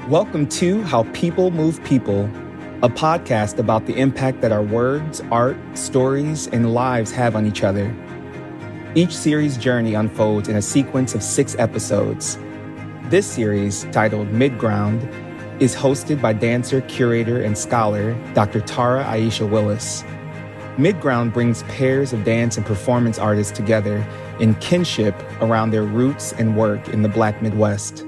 Welcome to How People Move People, a podcast about the impact that our words, art, stories, and lives have on each other. Each series journey unfolds in a sequence of 6 episodes. This series, titled Midground, is hosted by dancer, curator, and scholar Dr. Tara Aisha Willis. Midground brings pairs of dance and performance artists together in kinship around their roots and work in the Black Midwest.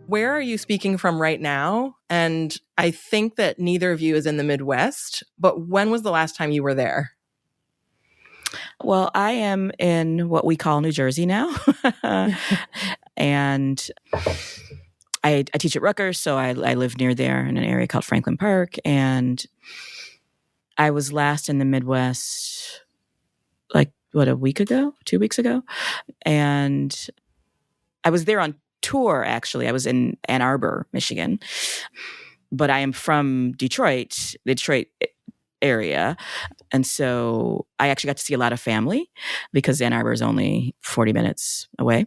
Where are you speaking from right now? And I think that neither of you is in the Midwest, but when was the last time you were there? Well, I am in what we call New Jersey now. And I teach at Rutgers, so I live near there in an area called Franklin Park. And I was last in the Midwest, a week ago, 2 weeks ago. And I was there on tour, actually. I was in Ann Arbor, Michigan. But I am from Detroit, the Detroit area. And so I actually got to see a lot of family because Ann Arbor is only 40 minutes away.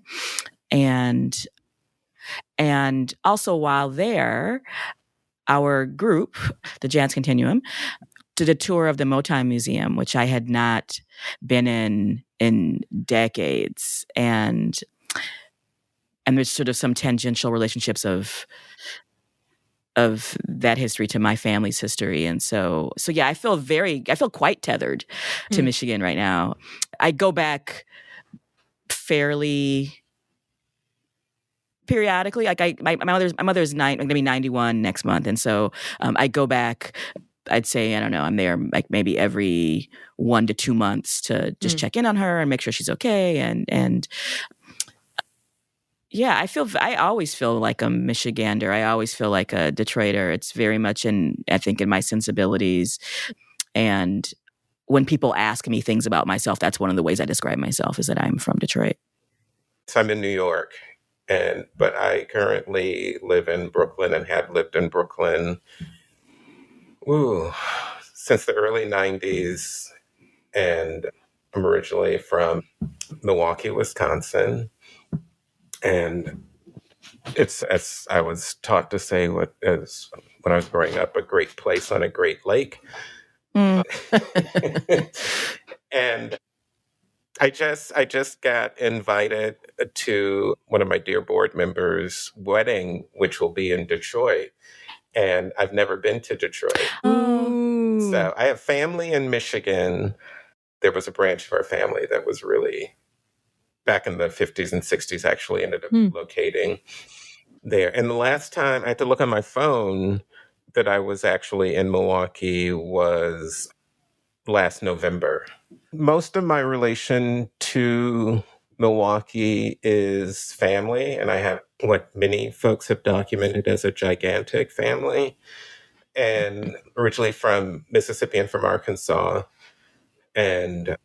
And also while there, our group, the Jazz Continuum, did a tour of the Motown Museum, which I had not been in decades. And there's sort of some tangential relationships of that history to my family's history. And so yeah, I feel quite tethered to Michigan right now. I go back fairly periodically. Like my mother's 91 next month. And so I go back, I'd say, I don't know, I'm there like maybe every 1 to 2 months to just check in on her and make sure she's okay. And yeah, I always feel like a Michigander. I always feel like a Detroiter. It's very much I think in my sensibilities. And when people ask me things about myself, that's one of the ways I describe myself, is that I'm from Detroit. So I'm in New York, but I currently live in Brooklyn and have lived in Brooklyn since the early 90s. And I'm originally from Milwaukee, Wisconsin. And it's, as I was taught to say, when I was growing up, a great place on a great lake. And I just got invited to one of my dear board members' wedding, which will be in Detroit. And I've never been to Detroit. Ooh. So I have family in Michigan. There was a branch of our family that was really, back in the 50s and 60s, actually ended up locating there. And the last time I had to look on my phone that I was actually in Milwaukee was last November. Most of my relation to Milwaukee is family, and I have what many folks have documented as a gigantic family. And originally from Mississippi and from Arkansas, and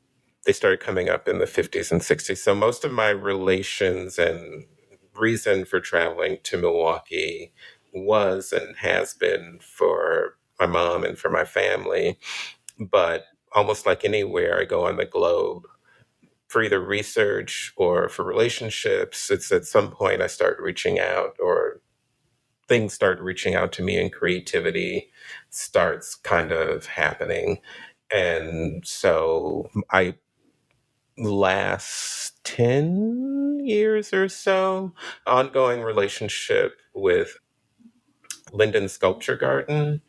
they started coming up in the 50s and 60s. So most of my relations and reason for traveling to Milwaukee was and has been for my mom and for my family. But almost like anywhere I go on the globe, for either research or for relationships, it's at some point I start reaching out, or things start reaching out to me, and creativity starts kind of happening. And so last 10 years or so, ongoing relationship with Linden Sculpture Garden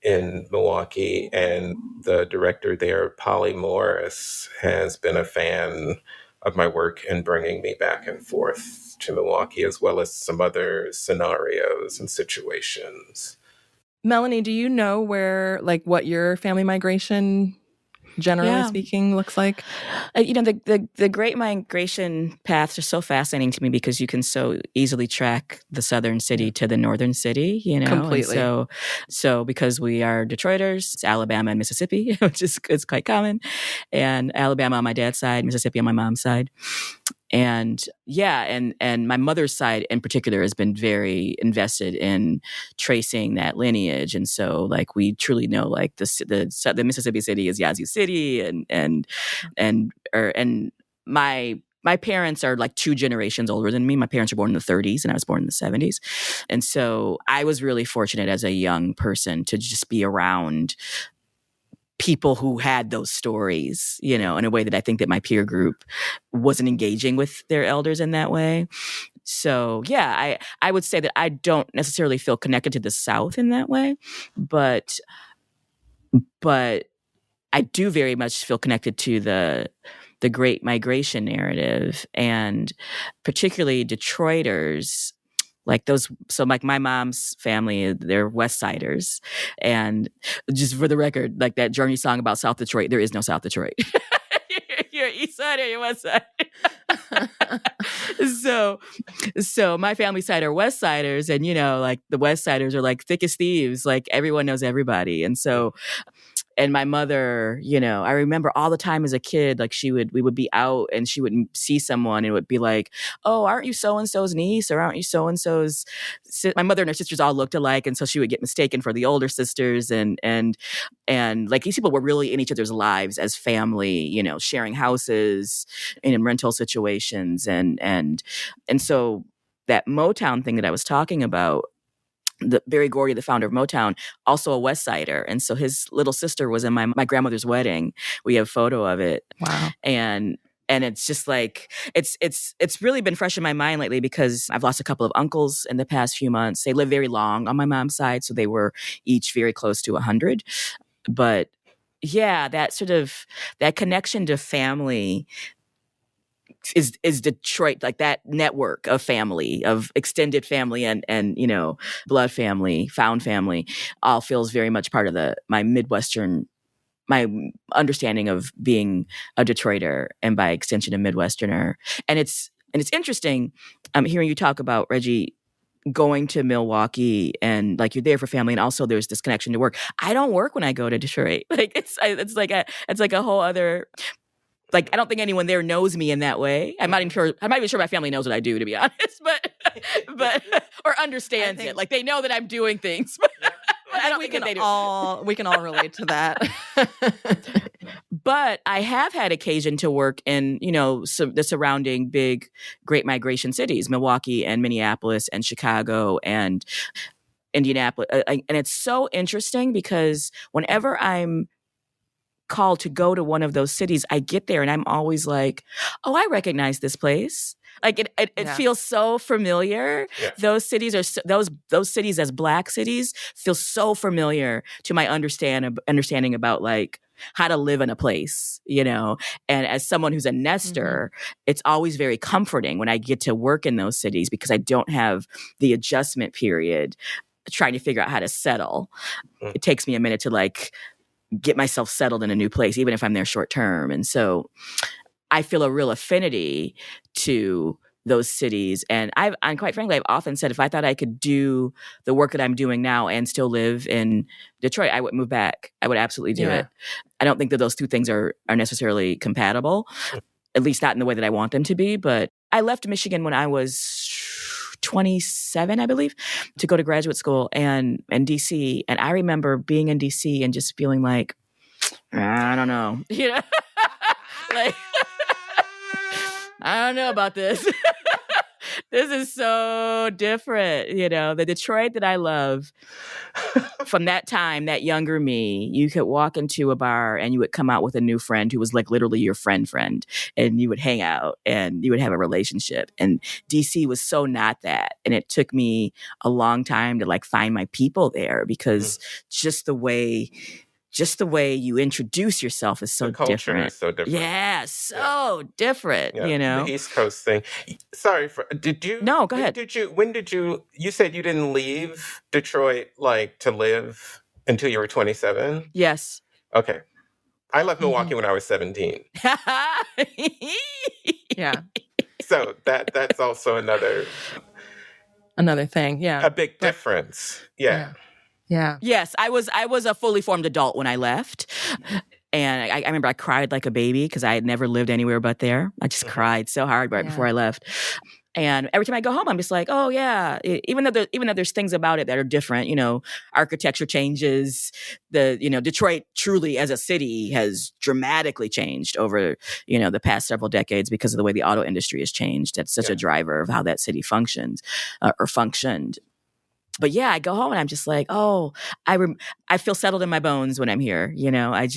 in Milwaukee, and the director there, Polly Morris, has been a fan of my work and bringing me back and forth to Milwaukee, as well as some other scenarios and situations. Melanie, do you know what your family migration, generally speaking, looks like? The Great Migration paths are so fascinating to me because you can so easily track the southern city to the northern city, Completely. And so because we are Detroiters, it's Alabama and Mississippi, which is quite common, and Alabama on my dad's side, Mississippi on my mom's side. And and my mother's side in particular has been very invested in tracing that lineage, and so we truly know the Mississippi city is Yazoo City, and my my parents are like 2 generations older than me. My parents were born in the 30s and I was born in the 70s. And so I was really fortunate as a young person to just be around people who had those stories, you know, in a way that I think that my peer group wasn't engaging with their elders in that way. So yeah, I would say that I don't necessarily feel connected to the South in that way, but I do very much feel connected to the Great Migration narrative, and particularly Detroiters, like those. So like my mom's family, they're West Siders. And just for the record, like that Journey song about South Detroit, there is no South Detroit. You're East Side or you're West Side. So my family side are West Siders, and you know, like the West Siders are like thick as thieves, like everyone knows everybody. And so, and my mother, you know, I remember all the time as a kid, like we would be out and she would see someone and it would be like, oh, aren't you so-and-so's niece? Or aren't you so-and-so's? My mother and her sisters all looked alike. And so she would get mistaken for the older sisters. And like these people were really in each other's lives as family, you know, sharing houses and in rental situations. And so that Motown thing that I was talking about, Berry Gordy, the founder of Motown, also a West Sider. And so his little sister was in my grandmother's wedding. We have a photo of it. Wow. And it's just like, it's really been fresh in my mind lately because I've lost a couple of uncles in the past few months. They live very long on my mom's side, so they were each very close to 100. But yeah, that connection to family is Detroit, like that network of family, of extended family and you know, blood family, found family, all feels very much part of my understanding of being a Detroiter and by extension a Midwesterner. And it's interesting hearing you talk about, Reggie, going to Milwaukee and like you're there for family, and also there's this connection to work. I don't work when I go to Detroit. Like it's like a whole other. Like, I don't think anyone there knows me in that way. I'm not even sure my family knows what I do, to be honest, but or understands it. Like, they know that I'm doing things. But I don't think they do. We can all relate to that. But I have had occasion to work in, you know, the surrounding big Great Migration cities, Milwaukee and Minneapolis and Chicago and Indianapolis. And it's so interesting because whenever I'm called to go to one of those cities, I get there and I'm always like, oh, I recognize this place. Like it feels so familiar. Yeah. Those cities those cities as Black cities feel so familiar to my understanding about like how to live in a place, you know. And as someone who's a nester, it's always very comforting when I get to work in those cities because I don't have the adjustment period trying to figure out how to settle. It takes me a minute to like get myself settled in a new place, even if I'm there short term. And so I feel a real affinity to those cities. And quite frankly, I've often said if I thought I could do the work that I'm doing now and still live in Detroit, I would move back. I would absolutely do it. I don't think that those two things are necessarily compatible, at least not in the way that I want them to be. But I left Michigan when I was 27, I believe, to go to graduate school and DC. And I remember being in DC and just feeling like, I don't know, you know, like, I don't know about this. This is so different, you know. The Detroit that I love from that time, that younger me, you could walk into a bar and you would come out with a new friend who was like literally your friend, and you would hang out and you would have a relationship. And DC was so not that. And it took me a long time to like find my people there because just the way you introduce yourself is so the culture different. Is so different. Yeah, so different, you know. The East Coast thing. Sorry, did you? No, go ahead. When did you said you didn't leave Detroit like to live until you were 27? Yes. Okay. I left Milwaukee when I was 17. Yeah. So that's also another thing. Yeah. A big difference. Yeah. Yeah. Yes, I was a fully formed adult when I left. And I remember I cried like a baby because I had never lived anywhere but there. I just cried so hard right before I left. And every time I go home, I'm just like, oh yeah. Even though there's things about it that are different, architecture changes. Detroit truly as a city has dramatically changed over, the past several decades because of the way the auto industry has changed. That's such a driver of how that city functions or functioned. But yeah, I go home and I'm just like, oh, I feel settled in my bones when I'm here. I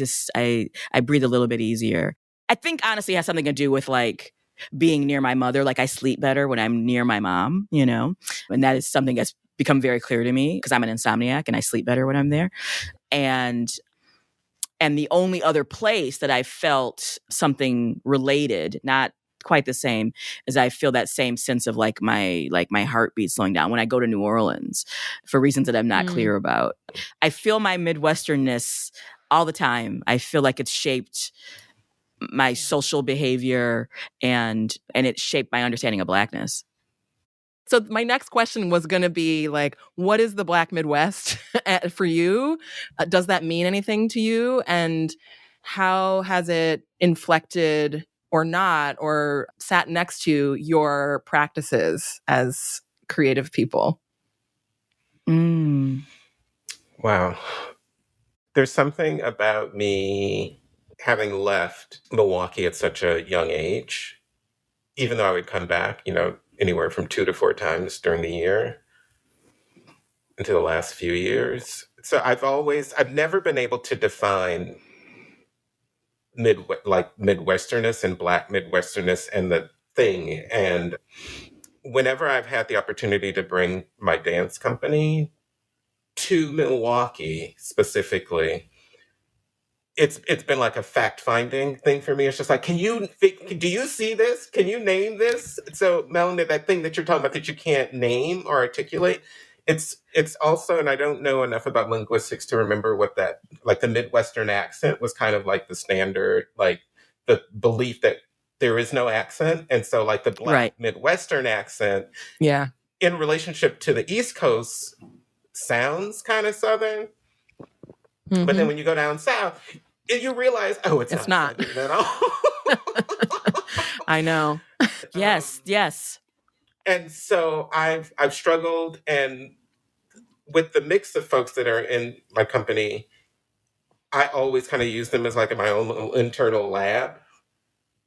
breathe a little bit easier. I think honestly it has something to do with like being near my mother. Like I sleep better when I'm near my mom, and that is something that's become very clear to me because I'm an insomniac and I sleep better when I'm there. And the only other place that I felt something related, not quite the same, as I feel that same sense of like my heartbeat slowing down when I go to New Orleans for reasons that I'm not clear about. I feel my Midwesternness all the time. I feel like it's shaped my social behavior and it shaped my understanding of Blackness. So my next question was going to be like, what is the Black Midwest for you? Does that mean anything to you? And how has it inflected or not, or sat next to your practices as creative people? Wow. There's something about me having left Milwaukee at such a young age, even though I would come back, anywhere from 2 to 4 times during the year into the last few years. So I've never been able to define Midwesternness and Black Midwesternness and the thing. And whenever I've had the opportunity to bring my dance company to Milwaukee specifically, it's been like a fact-finding thing for me. It's just like, do you see this? Can you name this? So Melanie, that thing that you're talking about that you can't name or articulate, it's also, and I don't know enough about linguistics to remember what that, like the Midwestern accent was kind of like the standard, like the belief that there is no accent. And so like the Black Midwestern accent in relationship to the East Coast sounds kind of Southern. Mm-hmm. But then when you go down south, you realize, it's not at all. I know. Yes. And so I've struggled, and with the mix of folks that are in my company, I always kind of use them as like my own little internal lab.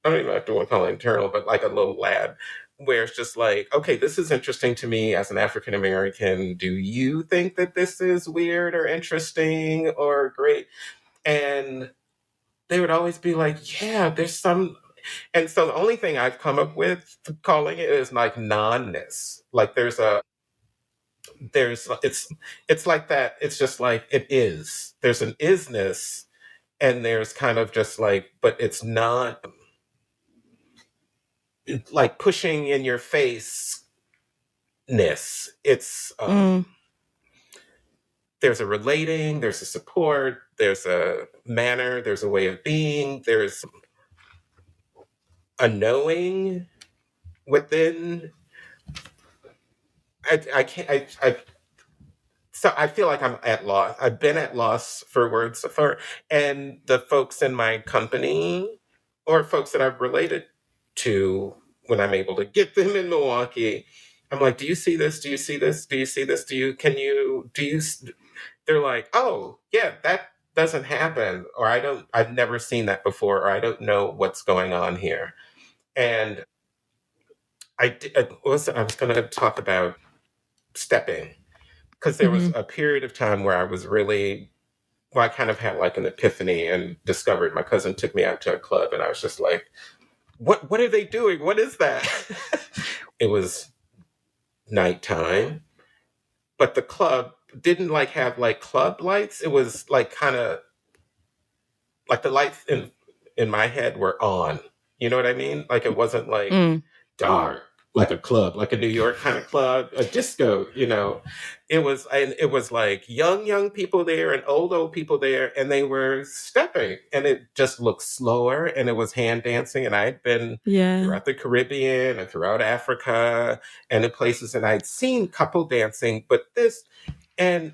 I don't even have to call it internal, but like a little lab where it's just like, okay, this is interesting to me as an African American. Do you think that this is weird or interesting or great? And they would always be like, yeah, there's some. And so the only thing I've come up with calling it is like non-ness. Like it's like that. It's just like it is. There's an isness, and there's kind of just like, but it's not like pushing in your face ness. It's there's a relating, there's a support, there's a manner, there's a way of being, there's a knowing within. I can't. So I feel like I'm at loss. I've been at loss for words and the folks in my company or folks that I've related to when I'm able to get them in Milwaukee, I'm like, do you see this? Do you see this? Do you see this? They're like, oh yeah, that doesn't happen. Or I've never seen that before, or I don't know what's going on here. And I was going to talk about stepping. Because there was a period of time where I was really, I kind of had like an epiphany and discovered, my cousin took me out to a club and I was just like, what are they doing? What is that? It was nighttime, but the club didn't like have like club lights. It was like kind of like the lights in my head were on. You know what I mean? Like it wasn't like dark, like a club, like a New York kind of club, a disco, It was like young people there and old people there, and they were stepping, and it just looked slower, and it was hand dancing, and I had been throughout the Caribbean and throughout Africa and in places, and I'd seen couple dancing, but this, and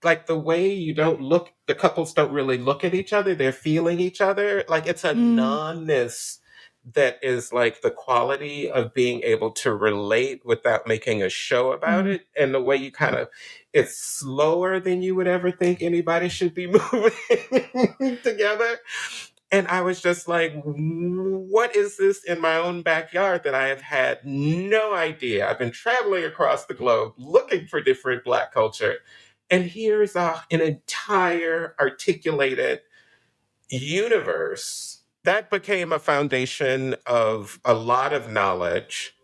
like the way the couples don't really look at each other, they're feeling each other, like it's a non-ness that is like the quality of being able to relate without making a show about it. And the way you kind of, it's slower than you would ever think anybody should be moving together. And I was just like, what is this in my own backyard that I have had no idea? I've been traveling across the globe looking for different Black culture. And here's an entire articulated universe that became a foundation of a lot of knowledge.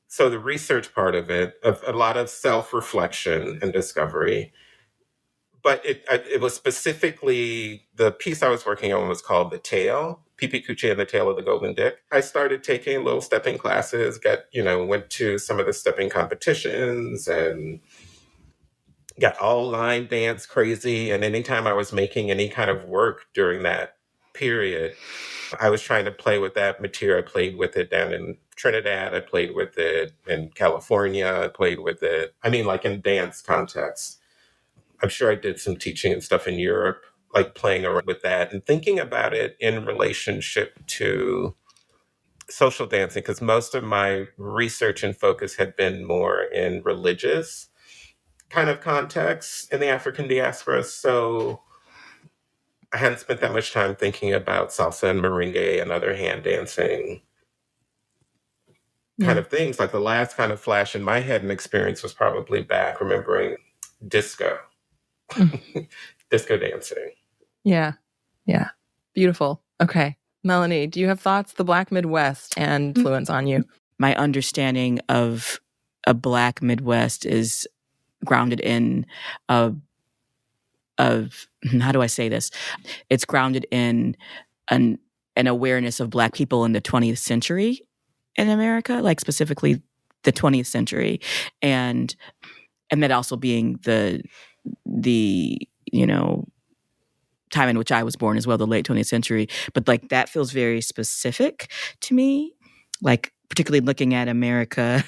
So the research part of it, of a lot of self-reflection and discovery. But it was specifically, the piece I was working on was called The Tale, Pipi Cucci and the Tale of the Golden Dick. I started taking little stepping classes, went to some of the stepping competitions and got all line dance crazy. And anytime I was making any kind of work during that period, I was trying to play with that material. I played with it down in Trinidad. I played with it in California. I played with it, like in dance context. I'm sure I did some teaching and stuff in Europe, like playing around with that and thinking about it in relationship to social dancing, because most of my research and focus had been more in religious kind of contexts in the African diaspora. So I hadn't spent that much time thinking about salsa and merengue and other hand dancing kind of things. Like the last kind of flash in my head and experience was probably back remembering disco. Disco dancing. Yeah. Beautiful. Okay. Melanie, do you have thoughts? The Black Midwest and influence on you? My understanding of a Black Midwest is grounded in of how do I say this? It's grounded in an awareness of Black people in the 20th century in America, like specifically the 20th century, and that also being the time in which I was born as well, the late 20th century. But like that feels very specific to me, like particularly looking at America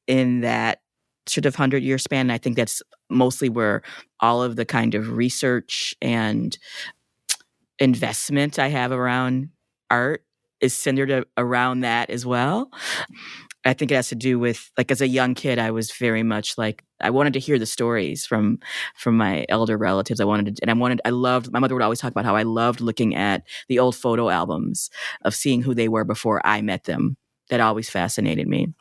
in that sort of 100-year span. And I think that's mostly where all of the kind of research and investment I have around art is centered around that as well. I think it has to do with, like, as a young kid, I was very much like, I wanted to hear the stories from my elder relatives. I loved, my mother would always talk about how I loved looking at the old photo albums of seeing who they were before I met them. That always fascinated me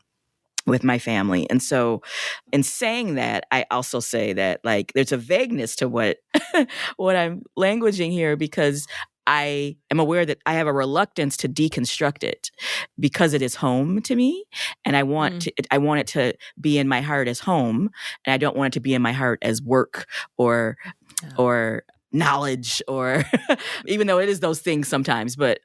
with my family. And so in saying that, I also say that, like, there's a vagueness to what I'm languaging here, because I am aware that I have a reluctance to deconstruct it because it is home to me, and I want it to be in my heart as home, and I don't want it to be in my heart as work or knowledge, or even though it is those things sometimes. But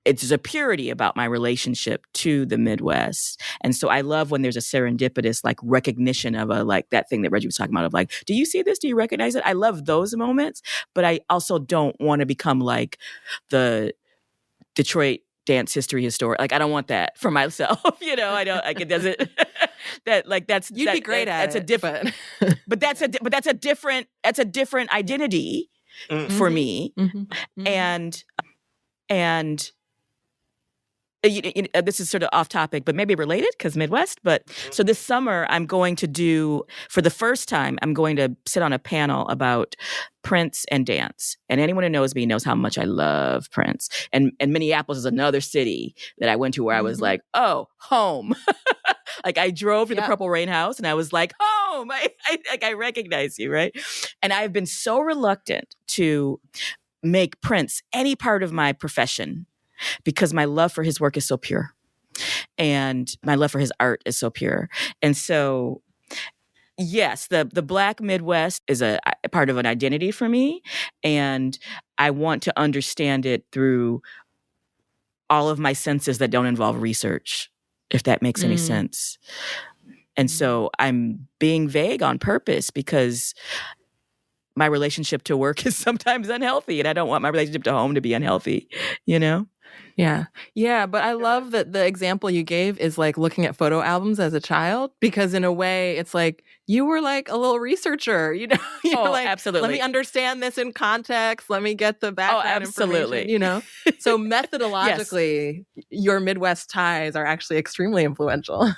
it's a purity about my relationship to the Midwest. And so I love when there's a serendipitous, like, recognition of that thing that Reggie was talking about, of like, do you see this? Do you recognize it? I love those moments, but I also don't want to become like the Detroit dance history historian. Like, I don't want that for myself. I don't, like, it doesn't, that, like, that's, you'd be great at that's it. a different, but that's a different identity for me. And this is sort of off topic, but maybe related because Midwest. But so this summer, I'm going to do, for the first time, I'm going to sit on a panel about Prince and dance. And anyone who knows me knows how much I love Prince. And Minneapolis is another city that I went to where I was like, oh, home. Like, I drove to the Purple Rain House and I was like, home. I recognize you, right? And I've been so reluctant to make Prince any part of my profession, because my love for his work is so pure, and my love for his art is so pure. And so, yes, the Black Midwest is a part of an identity for me, and I want to understand it through all of my senses that don't involve research, if that makes any sense. And so I'm being vague on purpose, because my relationship to work is sometimes unhealthy, and I don't want my relationship to home to be unhealthy, Yeah. Yeah. But I love that the example you gave is like looking at photo albums as a child, because in a way it's like you were like a little researcher, you know, you're Oh, like, let absolutely. me understand this in context. Let me get the Oh, background information, absolutely. you know? So Yes. methodologically, your Midwest ties are actually extremely influential.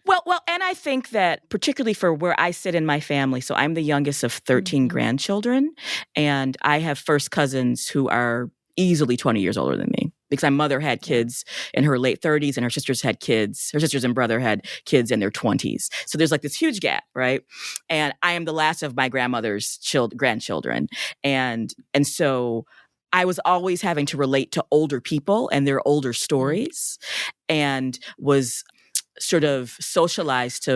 Well, and I think that particularly for where I sit in my family, so I'm the youngest of 13 grandchildren, and I have first cousins who are easily 20 years older than me, because my mother had kids in her late 30s and her sisters had kids. Her sisters and brother had kids in their 20s. So there's like this huge gap, right? And I am the last of my grandmother's grandchildren. And so I was always having to relate to older people and their older stories, and was sort of socialized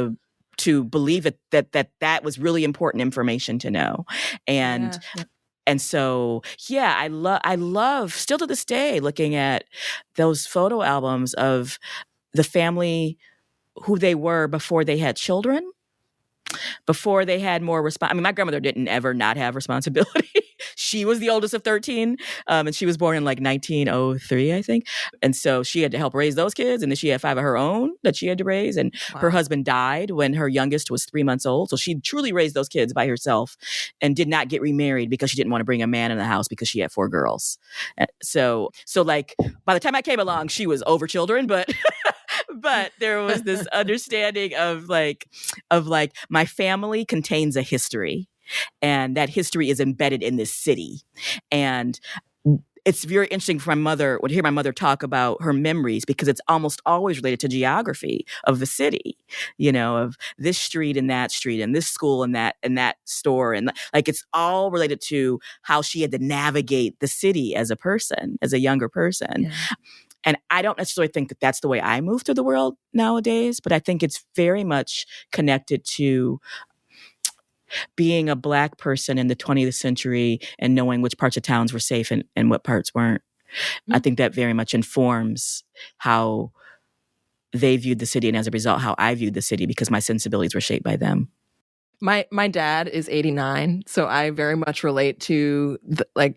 to believe that was really important information to know. And and so, yeah, I love still to this day looking at those photo albums of the family, who they were before they had children, before they had more I mean, my grandmother didn't ever not have responsibility. She was the oldest of 13, and she was born in like 1903, I think. And so she had to help raise those kids, and then she had 5 of her own that she had to raise. And her husband died when her youngest was 3 months old. So she truly raised those kids by herself and did not get remarried because she didn't want to bring a man in the house because she had 4 girls. So like by the time I came along, she was over children, but but there was this understanding of like my family contains a history, and that history is embedded in this city. And it's very interesting for my mother to hear my mother talk about her memories, because it's almost always related to geography of the city, you know, of this street and this school and that store. And like, it's all related to how she had to navigate the city as a person, as a younger person. Yeah. And I don't necessarily think that that's the way I move through the world nowadays, but I think it's very much connected to being a Black person in the 20th century and knowing which parts of towns were safe and what parts weren't. Mm-hmm. I think that very much informs how they viewed the city, and as a result, how I viewed the city, because my sensibilities were shaped by them. My dad is 89, so I very much relate to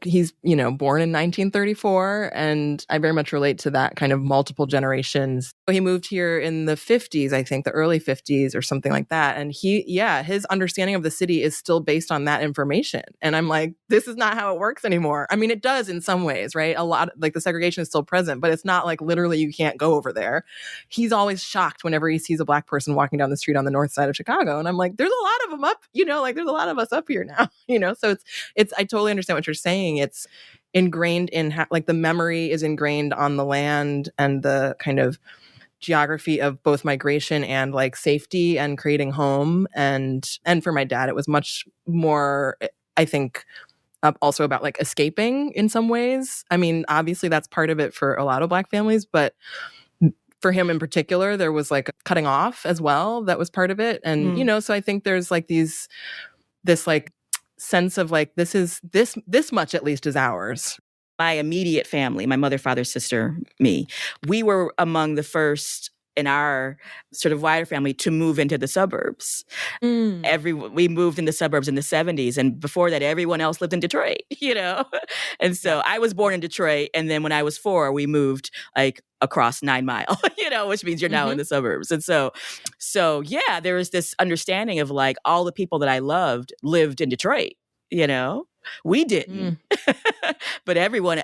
he's, you know, born in 1934, and I very much relate to that kind of multiple generations. He moved here in the 50s, I think, the early 50s or something like that, and his understanding of the city is still based on that information. And I'm like, this is not how it works anymore. I mean, it does in some ways, right? A lot, like, the segregation is still present, but it's not like literally you can't go over there. He's always shocked whenever he sees a Black person walking down the street on the north side of Chicago, and I'm like, there's a lot of them up, you know, like there's a lot of us up here now, you know. So it's I totally understand what you're saying. It's ingrained in like the memory is ingrained on the land and the kind of geography of both migration and like safety and creating home. And for my dad, it was much more, I think, also about like escaping in some ways. I mean, obviously that's part of it for a lot of Black families, but for him in particular, there was like cutting off as well. That was part of it. And, you know, so I think there's like this like sense of like, this much at least is ours. My immediate family, my mother, father, sister, me, we were among the first in our sort of wider family to move into the suburbs. We moved in the suburbs in the 70s. And before that, everyone else lived in Detroit, you know? And so I was born in Detroit. And then when I was 4, we moved like across 9 Mile, you know, which means you're now in the suburbs. And so yeah, there was this understanding of like all the people that I loved lived in Detroit, you know? We didn't, but everyone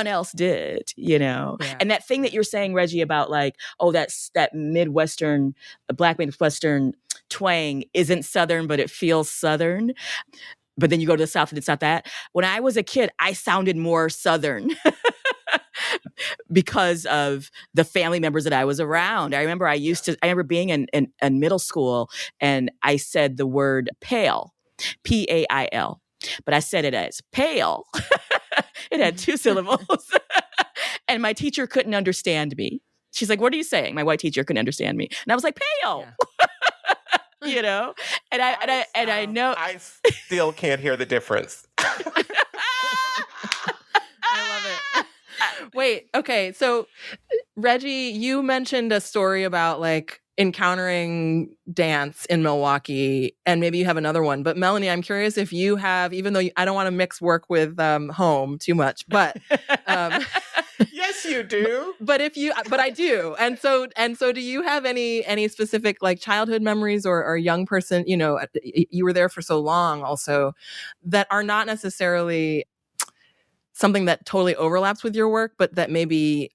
else did, you know? Yeah. And that thing that you're saying, Reggie, about like, oh, that's that Midwestern, Black Midwestern twang isn't Southern, but it feels Southern. But then you go to the South and it's not that. When I was a kid, I sounded more Southern because of the family members that I was around. I remember being in middle school and I said the word pale, P-A-I-L. But I said it as pale. It had 2 syllables. And my teacher couldn't understand me. She's like, what are you saying? My white teacher couldn't understand me. And I was like, pale. Yeah. You know? And I know. I still can't hear the difference. I love it. Wait, okay. So Reggie, you mentioned a story about like encountering dance in Milwaukee, and maybe you have another one. But Melanie, I'm curious if you have, even though I don't want to mix work with home too much, but yes, you do. but I do. And so do you have any specific like childhood memories or young person, you were there for so long also, that are not necessarily something that totally overlaps with your work, but that maybe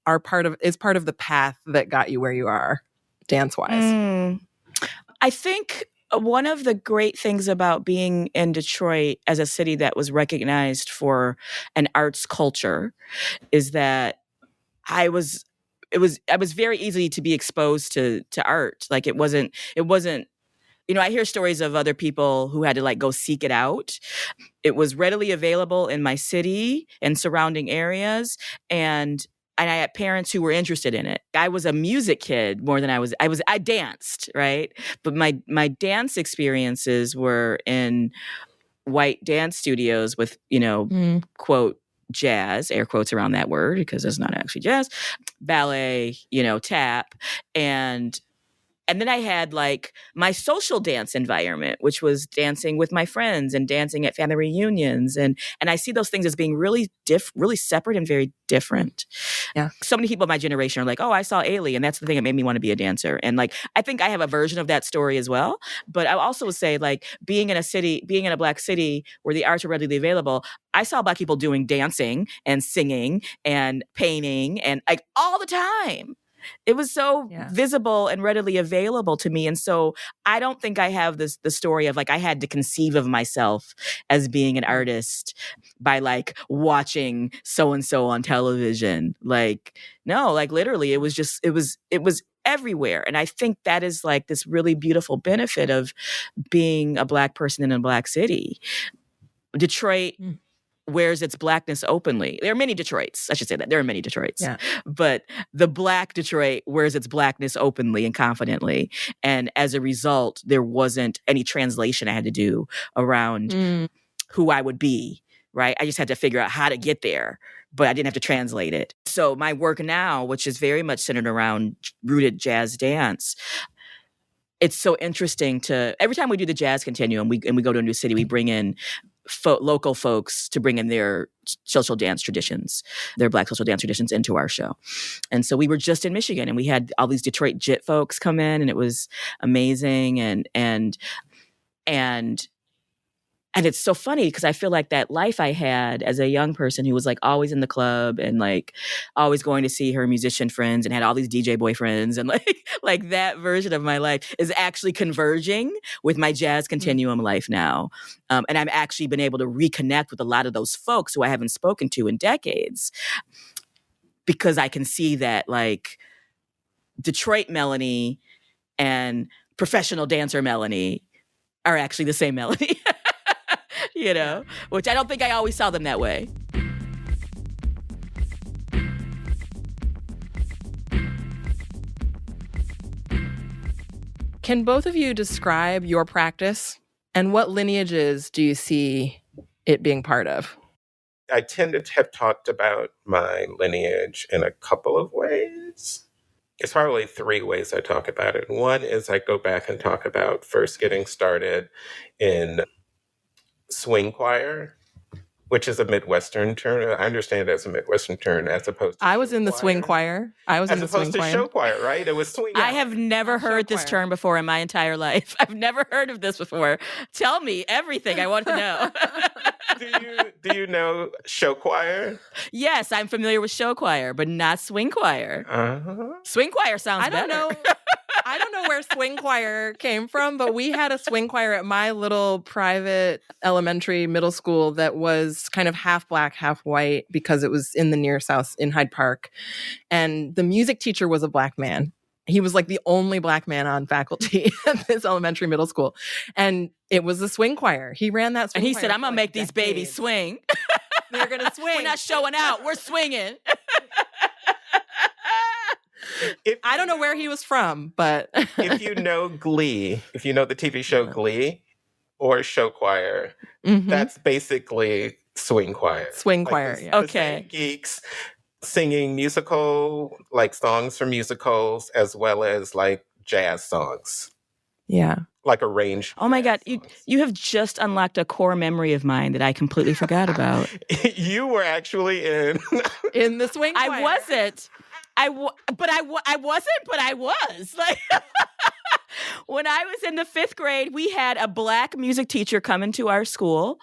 is part of the path that got you where you are dance-wise? I think one of the great things about being in Detroit as a city that was recognized for an arts culture is that I was very easy to be exposed to art. Like it wasn't, I hear stories of other people who had to like go seek it out. It was readily available in my city and surrounding areas. And I had parents who were interested in it. I was a music kid more than I danced, right? But my dance experiences were in white dance studios with, quote, jazz, air quotes around that word because it's not actually jazz, ballet, tap. And then I had like my social dance environment, which was dancing with my friends and dancing at family reunions. And I see those things as being really really separate and very different. Yeah. So many people of my generation are like, oh, I saw Ailey. And that's the thing that made me want to be a dancer. And like, I think I have a version of that story as well. But I also say like being in a Black city where the arts are readily available, I saw Black people doing dancing and singing and painting and like all the time. It was so visible and readily available to me. And so I don't think I have the story of like I had to conceive of myself as being an artist by like watching so-and-so on television. Like, no, like literally it was everywhere. And I think that is like this really beautiful benefit of being a Black person in a Black city. Detroit wears its Blackness openly. There are many Detroits. I should say that. There are many Detroits. Yeah. But the Black Detroit wears its Blackness openly and confidently. And as a result, there wasn't any translation I had to do around who I would be, right? I just had to figure out how to get there, but I didn't have to translate it. So my work now, which is very much centered around rooted jazz dance, it's so interesting every time we do the Jazz Continuum and we go to a new city, we bring in local folks to bring in their social dance traditions, their Black social dance traditions into our show. And so we were just in Michigan and we had all these Detroit JIT folks come in and it was amazing. And it's so funny because I feel like that life I had as a young person who was like always in the club and like always going to see her musician friends and had all these DJ boyfriends and like that version of my life is actually converging with my Jazz Continuum life now. And I've actually been able to reconnect with a lot of those folks who I haven't spoken to in decades because I can see that like Detroit Melanie and professional dancer Melanie are actually the same Melanie. Which I don't think I always saw them that way. Can both of you describe your practice and what lineages do you see it being part of? I tend to have talked about my lineage in a couple of ways. It's probably 3 ways I talk about it. One is I go back and talk about first getting started in swing choir, which is a Midwestern term. I understand it as a Midwestern term as opposed to I was in the swing choir. As opposed to show choir, right? It was swing. I have never heard this term before in my entire life. I've never heard of this before. Tell me everything I want to know. Do you know show choir? Yes, I'm familiar with show choir, but not swing choir. Uh-huh. Swing choir sounds better. I don't know where swing choir came from, but we had a swing choir at my little private elementary middle school that was kind of half Black, half white because it was in the near South in Hyde Park. And the music teacher was a Black man. He was like the only Black man on faculty at this elementary middle school. And it was the swing choir. He ran that swing choir. And he said, I'm going to make these babies swing. They're going to swing. We're not showing out. We're swinging. I don't know where he was from, but if you know Glee, if you know the TV show Glee or show choir, that's basically swing choir. Swing choir, the, yeah. Okay. The geeks singing musical, like songs from musicals, as well as like jazz songs. Yeah. Like arranged. Oh my God. songs. You have just unlocked a core memory of mine that I completely forgot about. You were actually in the swing choir. I wasn't. I wasn't, but I was. Like, when I was in the 5th grade, we had a Black music teacher come into our school.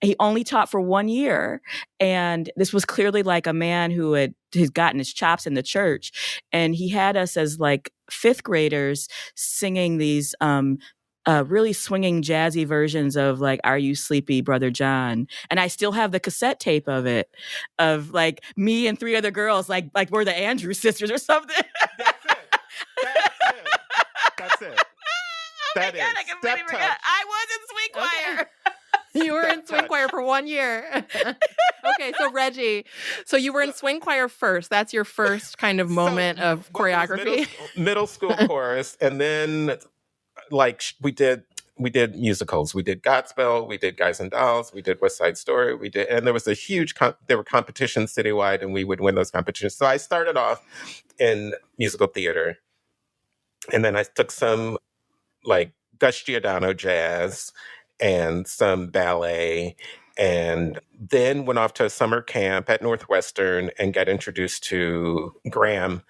He only taught for 1 year. And this was clearly like a man who had gotten his chops in the church. And he had us as like 5th graders singing these really swinging jazzy versions of like "Are You Sleepy, Brother John?" And I still have the cassette tape of it, of like me and 3 other girls, like we're the Andrews sisters or something. That's it. Oh my God, I completely forgot. I was in swing choir. You were in swing choir for 1 year. Okay, so Reggie, so you were in swing choir first. That's your first kind of moment of choreography. Middle school chorus, and then like we did musicals. We did Godspell, we did Guys and Dolls, we did West Side Story, and there was a huge there were competitions citywide, and we would win those competitions. So I started off in musical theater, and then I took some like Gus Giordano jazz and some ballet, and then went off to a summer camp at Northwestern and got introduced to Graham.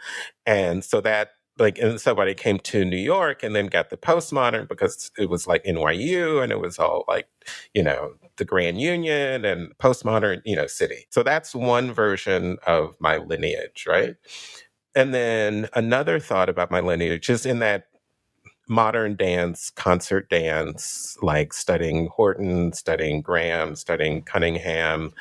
And so that, like, and somebody came to New York and then got the postmodern because it was like NYU and it was all like, the Grand Union and postmodern, city. So that's one version of my lineage, right? And then another thought about my lineage is in that modern dance, concert dance, like studying Horton, studying Graham, studying Cunningham.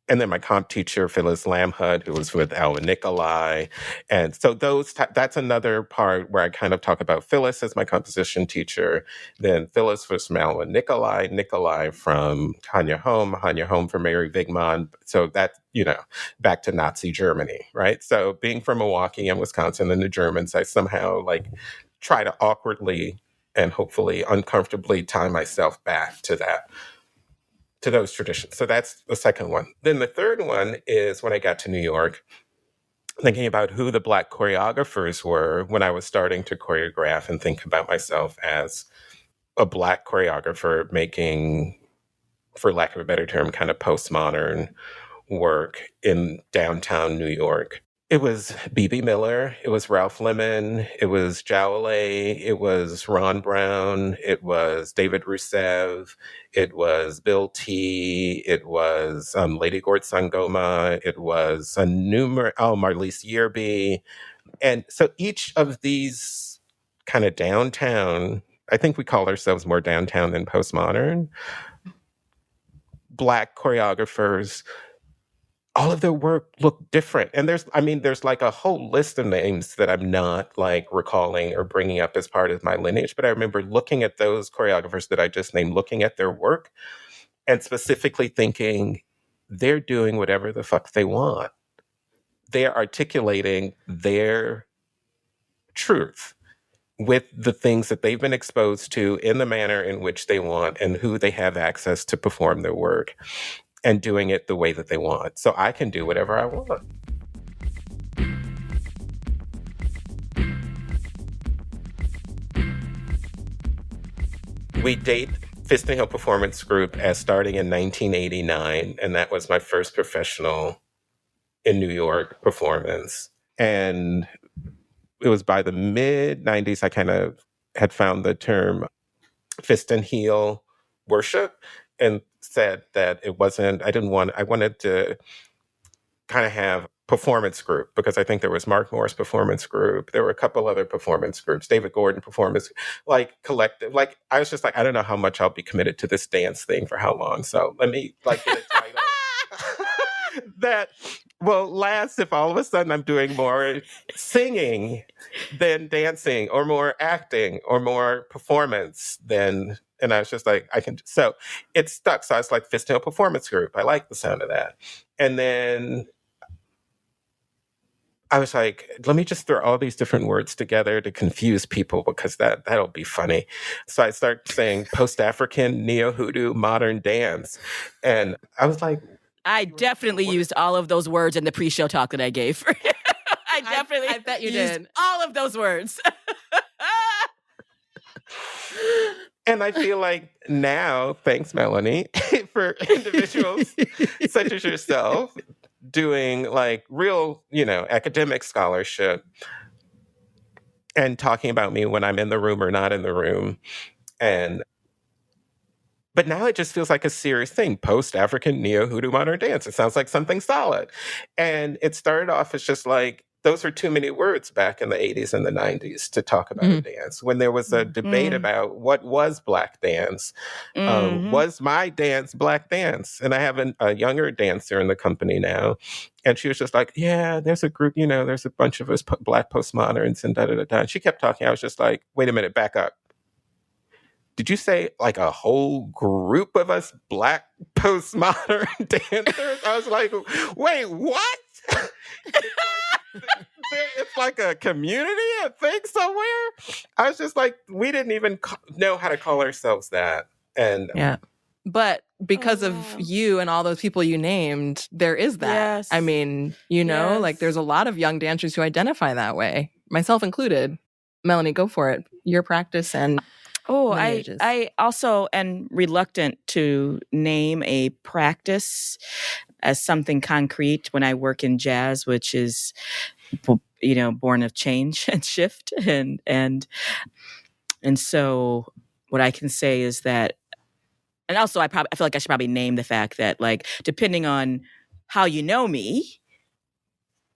And then my comp teacher, Phyllis Lamhut, who was with Alvin Nicolai. And so that's another part where I kind of talk about Phyllis as my composition teacher. Then Phyllis was from Alvin Nicolai from Hanya Home from Mary Wigman. So that, back to Nazi Germany, right? So being from Milwaukee and Wisconsin and the Germans, I somehow like try to awkwardly and hopefully uncomfortably tie myself back to those traditions. So that's the second one. Then the third one is when I got to New York, thinking about who the Black choreographers were when I was starting to choreograph and think about myself as a Black choreographer making, for lack of a better term, kind of postmodern work in downtown New York. It was B.B. Miller, it was Ralph Lemon, it was Jowley, it was Ron Brown, it was David Rousseff, it was Bill T, it was Lady Gord Sangoma, it was Marlise Yerby. And so each of these kind of downtown, I think we call ourselves more downtown than postmodern, Black choreographers, all of their work looked different. And there's like a whole list of names that I'm not like recalling or bringing up as part of my lineage. But I remember looking at those choreographers that I just named, looking at their work and specifically thinking they're doing whatever the fuck they want. They're articulating their truth with the things that they've been exposed to in the manner in which they want and who they have access to perform their work. And doing it the way that they want. So I can do whatever I want. We date Fist and Hill Performance Group as starting in 1989, and that was my first professional in New York performance. And it was by the mid-90s I kind of had found the term fist and heel worship and said that I wanted to kind of have performance group because I think there was Mark Morris performance group. There were a couple other performance groups, David Gordon performance, like collective. Like I was just like, I don't know how much I'll be committed to this dance thing for how long. So let me like get a title that will last if all of a sudden I'm doing more singing than dancing or more acting or more performance than. And I was just like, so it stuck. So I was like, Fist and Hill Performance Group. I like the sound of that. And then I was like, let me just throw all these different words together to confuse people because that'll be funny. So I started saying post-African, neo-hoodoo, modern dance. And I was like, I definitely used all of those words in the pre-show talk that I gave. I definitely I bet you used did. all of those words. And I feel like now, thanks, Melanie, for individuals such as yourself doing like real, academic scholarship and talking about me when I'm in the room or not in the room. But now it just feels like a serious thing. Post-African neo-hoodoo modern dance. It sounds like something solid. And it started off as just like, those were too many words back in the 80s and the 90s to talk about a dance. When there was a debate about what was Black dance, was my dance Black dance? And I have a younger dancer in the company now. And she was just like, yeah, there's a group, there's a bunch of us Black postmoderns and da-da-da-da. And she kept talking. I was just like, wait a minute, back up. Did you say like a whole group of us Black postmodern dancers? I was like, wait, what? It's like a community, a thing somewhere. I was just like, we didn't even know how to call ourselves that. And yeah. But because of you and all those people you named, there is that. Yes. I mean, like there's a lot of young dancers who identify that way, myself included. Melanie, go for it. Your practice and lineages. I also am reluctant to name a practice as something concrete when I work in jazz, which is, born of change and shift. And so what I can say is that, and also I feel like I should probably name the fact that, like, depending on how you know me,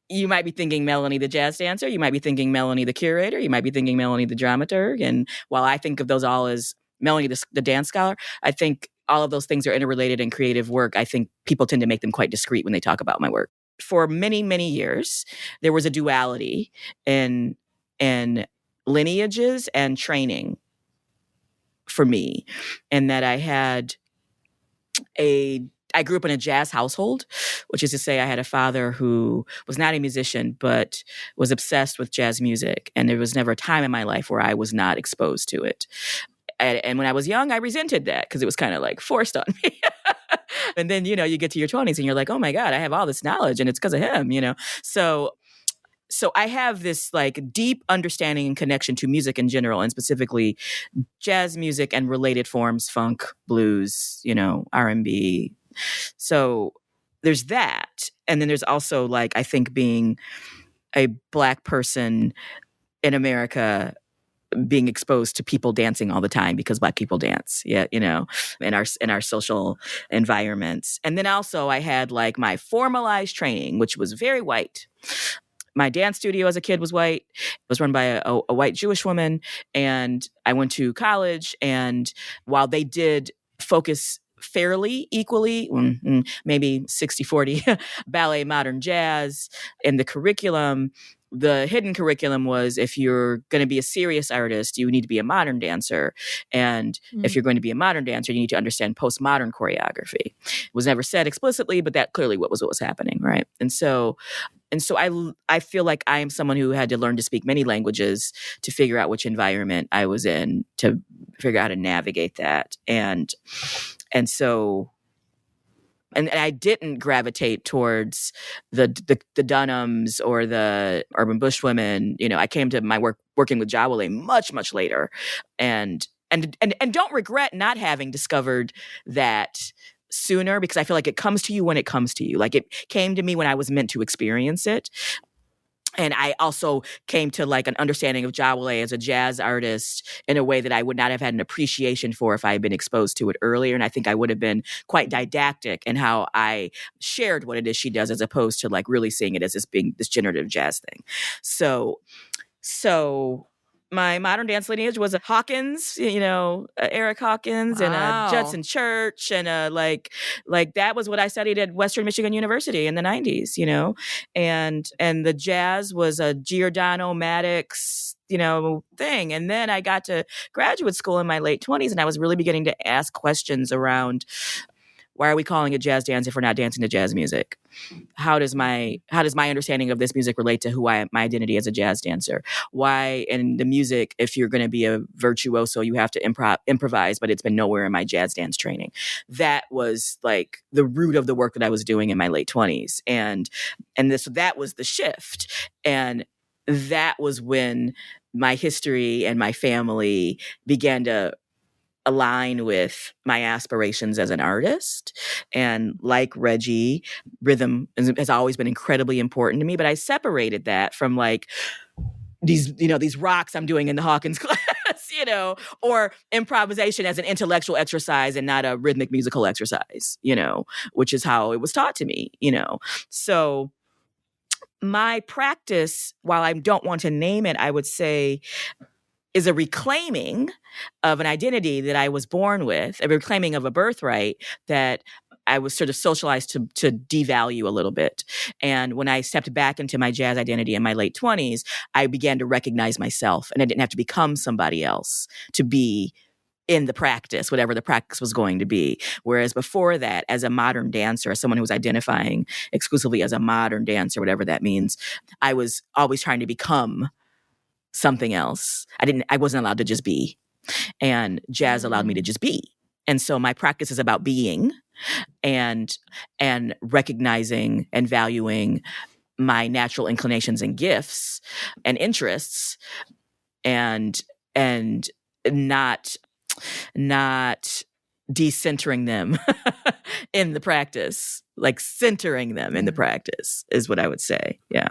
you might be thinking Melanie the jazz dancer, you might be thinking Melanie the curator, you might be thinking Melanie the dramaturg. And while I think of those all as Melanie the dance scholar, I think all of those things are interrelated in creative work. I think people tend to make them quite discreet when they talk about my work. For many, many years, there was a duality in lineages and training for me, and that I grew up in a jazz household, which is to say I had a father who was not a musician, but was obsessed with jazz music. And there was never a time in my life where I was not exposed to it. And when I was young, I resented that because it was kind of like forced on me. And then, you get to your 20s and you're like, oh my God, I have all this knowledge and it's because of him, So I have this like deep understanding and connection to music in general, and specifically jazz music and related forms, funk, blues, R&B. So there's that. And then there's also, like, I think being a Black person in America, being exposed to people dancing all the time because Black people dance, in our social environments. And then also I had like my formalized training, which was very white. My dance studio as a kid was white. It was run by a white Jewish woman. And I went to college. And while they did focus fairly equally, maybe 60-40 ballet, modern jazz in the curriculum, the hidden curriculum was, if you're going to be a serious artist, you need to be a modern dancer. And if you're going to be a modern dancer, you need to understand postmodern choreography. It was never said explicitly, but that clearly what was happening, right? And so I feel like I am someone who had to learn to speak many languages to figure out which environment I was in, to figure out how to navigate that. And so I didn't gravitate towards the Dunhams or the urban bush women. I came to my working with Jawole much, much later, and don't regret not having discovered that sooner, because I feel like it comes to you when it comes to you. Like, it came to me when I was meant to experience it. And I also came to like an understanding of Jawole as a jazz artist in a way that I would not have had an appreciation for if I had been exposed to it earlier. And I think I would have been quite didactic in how I shared what it is she does, as opposed to like really seeing it as this being this generative jazz thing. So my modern dance lineage was a Hawkins, Eric Hawkins, and a Judson Church, and like that was what I studied at Western Michigan University in the 90s, and the jazz was a Giordano Maddox, thing. And then I got to graduate school in my late 20s, and I was really beginning to ask questions around Why are we calling it jazz dance if we're not dancing to jazz music? How does my understanding of this music relate to who I am, my identity as a jazz dancer? Why in the music, if you're going to be a virtuoso, you have to improvise, but it's been nowhere in my jazz dance training. That was like the root of the work that I was doing in my late 20s. And that was the shift. And that was when my history and my family began to align with my aspirations as an artist. And like Reggie, rhythm has always been incredibly important to me, but I separated that from like these rocks I'm doing in the Hawkins class, or improvisation as an intellectual exercise and not a rhythmic musical exercise, which is how it was taught to me, So my practice, while I don't want to name it, I would say is a reclaiming of an identity that I was born with, a reclaiming of a birthright that I was sort of socialized to devalue a little bit. And when I stepped back into my jazz identity in my late 20s, I began to recognize myself, and I didn't have to become somebody else to be in the practice, whatever the practice was going to be. Whereas before that, as a modern dancer, as someone who was identifying exclusively as a modern dancer, whatever that means, I was always trying to become something else. I wasn't allowed to just be. And jazz allowed me to just be. And so my practice is about being and recognizing and valuing my natural inclinations and gifts and interests and not decentering them in the practice, like centering them in the practice is what I would say. Yeah.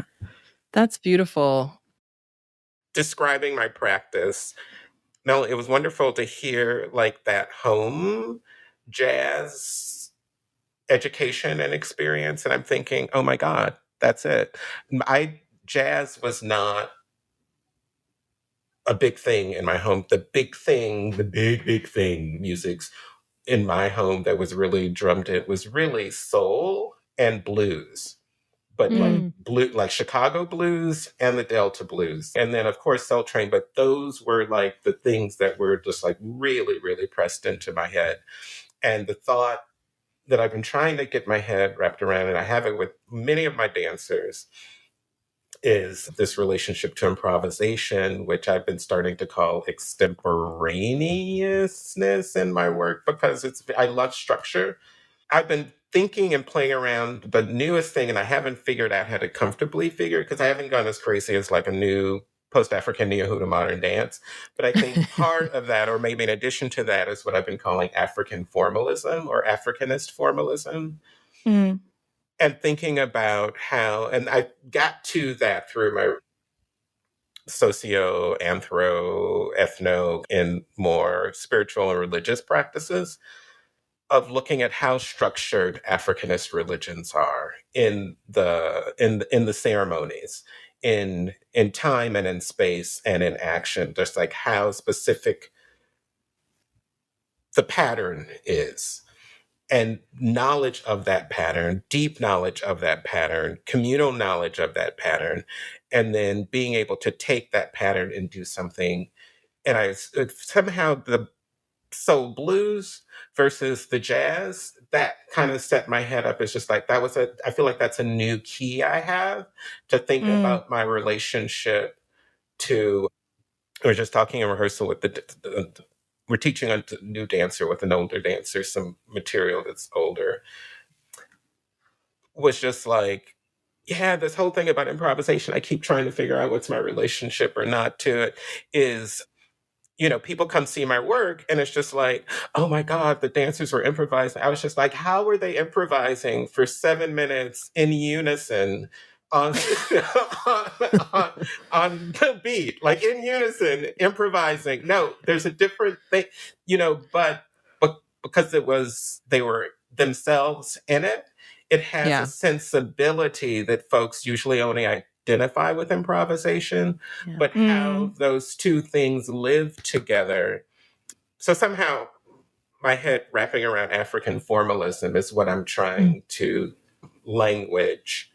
That's beautiful. Describing my practice, no, it was wonderful to hear like that home jazz education and experience. And I'm thinking, oh my God, that's it. Jazz was not a big thing in my home. The big thing, music's in my home that was really drummed in was really soul and blues. But like Chicago blues and the Delta blues. And then of course Soul Train, but those were like the things that were just like really, really pressed into my head. And the thought that I've been trying to get my head wrapped around, and I have it with many of my dancers, is this relationship to improvisation, which I've been starting to call extemporaneousness in my work because I love structure. I've been thinking and playing around the newest thing, and I haven't figured out how to comfortably figure it because I haven't gone as crazy as like a new post-African neo-Huda modern dance. But I think part of that, or maybe in addition to that, is what I've been calling African formalism or Africanist formalism. Mm. And thinking about how, and I got to that through my socio, anthro, ethno, and more spiritual and religious practices of looking at how structured Africanist religions are in the ceremonies, in time and in space and in action, just like how specific the pattern is. And knowledge of that pattern, deep knowledge of that pattern, communal knowledge of that pattern, and then being able to take that pattern and do something. And somehow the soul blues versus the jazz, that kind of set my head up. It's just like, I feel like that's a new key I have to think about my relationship to, we were just talking in rehearsal with we're teaching a new dancer with an older dancer, some material that's older, was just like, yeah, this whole thing about improvisation, I keep trying to figure out what's my relationship or not to it, is people come see my work and it's just like, oh my God, the dancers were improvising. I was just like, how were they improvising for 7 minutes in unison on, on the beat, like in unison, improvising? No, there's a different thing, but because they were themselves in it, it has a sensibility that folks usually only identify with improvisation, but how those two things live together. So somehow my head wrapping around African formalism is what I'm trying to language.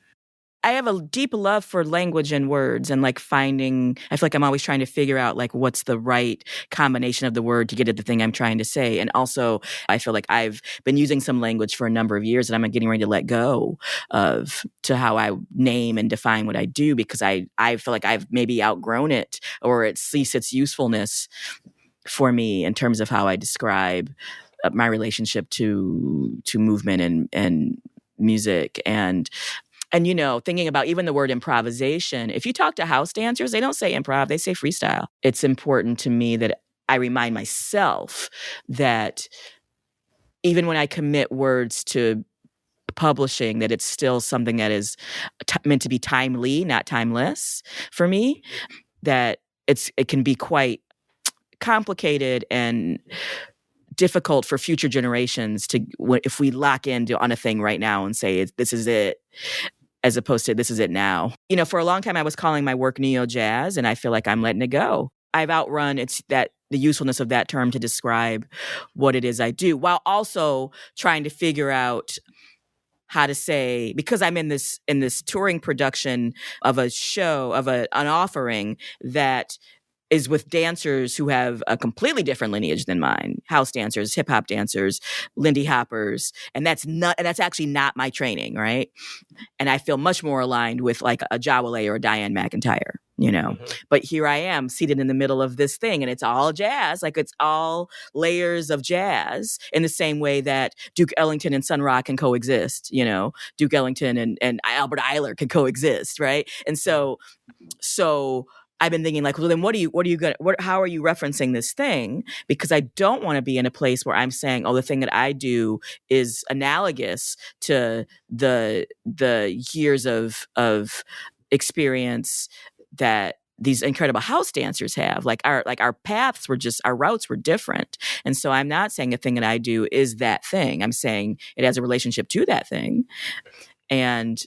I have a deep love for language and words and like I feel like I'm always trying to figure out like what's the right combination of the word to get at the thing I'm trying to say. And also I feel like I've been using some language for a number of years and I'm getting ready to let go to how I name and define what I do, because I feel like I've maybe outgrown it or it ceased its usefulness for me in terms of how I describe my relationship to movement and music. And thinking about even the word improvisation, if you talk to house dancers, they don't say improv, they say freestyle. It's important to me that I remind myself that even when I commit words to publishing, that it's still something that is meant to be timely, not timeless for me, that it can be quite complicated and difficult for future generations if we lock on a thing right now and say this is it, as opposed to this is it now. For a long time I was calling my work neo-jazz, and I feel like I'm letting it go. I've outrun the usefulness of that term to describe what it is I do, while also trying to figure out how to say, because I'm in this touring production of a show, of an offering that is with dancers who have a completely different lineage than mine. House dancers, hip hop dancers, Lindy Hoppers. And that's actually not my training, right? And I feel much more aligned with like a Jawale or a Diane McIntyre, Mm-hmm. But here I am seated in the middle of this thing, and it's all jazz. Like it's all layers of jazz in the same way that Duke Ellington and Sun Ra can coexist, Duke Ellington and Albert Eiler can coexist, right? And so I've been thinking like, well, then how are you referencing this thing? Because I don't want to be in a place where I'm saying, oh, the thing that I do is analogous to the years of experience that these incredible house dancers have. Like our paths were our routes were different. And so I'm not saying the thing that I do is that thing. I'm saying it has a relationship to that thing. And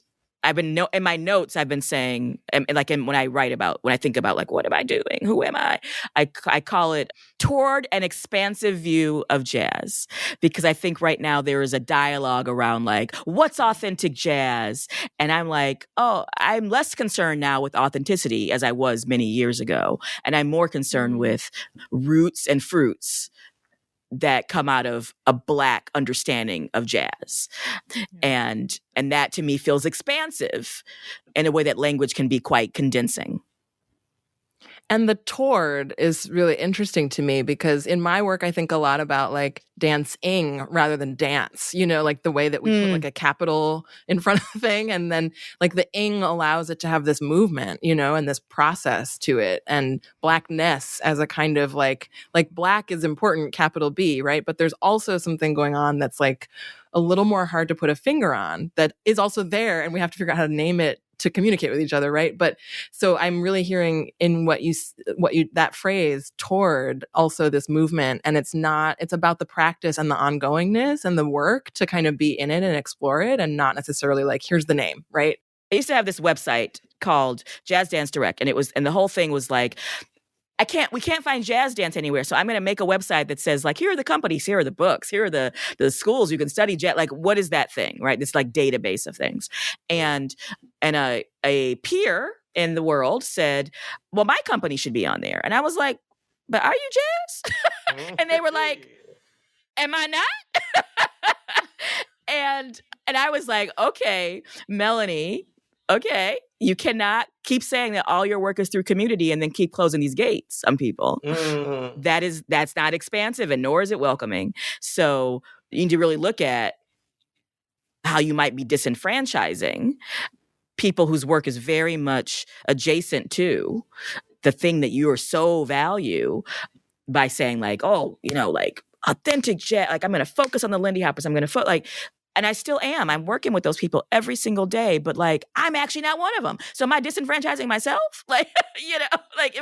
I've been in my notes, I've been saying, and like when I think about like, what am I doing? Who am I? I call it toward an expansive view of jazz, because I think right now there is a dialogue around like, what's authentic jazz? And I'm like, oh, I'm less concerned now with authenticity as I was many years ago. And I'm more concerned with roots and fruits that come out of a Black understanding of jazz. And that to me feels expansive in a way that language can be quite condensing. And the toward is really interesting to me, because in my work, I think a lot about like dancing rather than dance, like the way that we put like a capital in front of the thing. And then like the ing allows it to have this movement, and this process to it. And Blackness as a kind of like Black is important, capital B, right? But there's also something going on that's like a little more hard to put a finger on, that is also there. And we have to figure out how to name it to communicate with each other, right? But so I'm really hearing in what you that phrase toward also this movement, and it's about the practice and the ongoingness and the work to kind of be in it and explore it, and not necessarily like here's the name, right? I used to have this website called Jazz Dance Direct, and the whole thing was like, we can't find jazz dance anywhere. So I'm going to make a website that says like, here are the companies, here are the books, here are the schools you can study jazz. Like, what is that thing, right? This like database of things. And a peer in the world said, well, my company should be on there. And I was like, but are you jazz? And they were like, am I not? And I was like, okay, Melanie, okay, you cannot keep saying that all your work is through community and then keep closing these gates on people. Mm-hmm. That's not expansive, and nor is it welcoming. So you need to really look at how you might be disenfranchising people whose work is very much adjacent to the thing that you are so value, by saying like, oh, like authentic jazz, like I'm going to focus on the Lindy Hoppers. I'm going to and I still am. I'm working with those people every single day, but like, I'm actually not one of them. So am I disenfranchising myself? Like, like